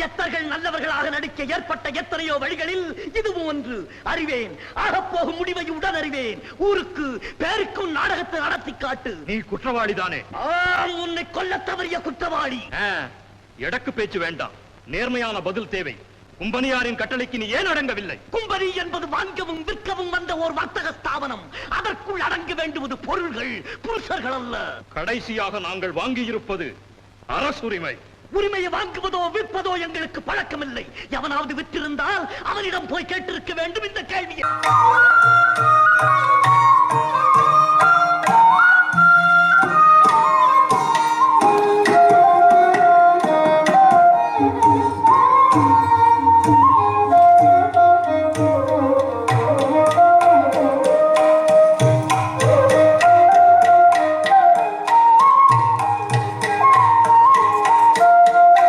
எத்தர்கள் நல்லவர்களாக நடிக்க ஏற்பட்ட எத்தனையோ வழிகளில் இதுவும் ஒன்று. அறிவேன், ஆகப்போகும் முடிவை உடன் அறிவேன். ஊருக்கு பேருக்கும் நாடகத்தை நடத்தி காட்டு. நீ குற்றவாளிதானே? உன்னை கொல்ல தவறிய குற்றவாளி. எடக்கு பேச்சு வேண்டாம், நேர்மையான பதில் தேவை. கும்பனியாரின் கட்டளைக்கு நீ ஏன் அடங்கவில்லை? கும்பனி என்பது வாங்கவும் விற்கவும் வந்த ஒரு வர்த்தக ஸ்தாபனம். அதற்குள் அடங்க வேண்டுவது பொருள்கள், புருஷர்கள் அல்ல. கடைசியாக நாங்கள் வாங்கியிருப்பது அரசுரிமை. உரிமையை வாங்குவதோ விற்பதோ எங்களுக்கு பழக்கமில்லை. எவனாவது விற்றிருந்தால் அவனிடம் போய் கேட்டிருக்க வேண்டும் இந்த கேள்வியை.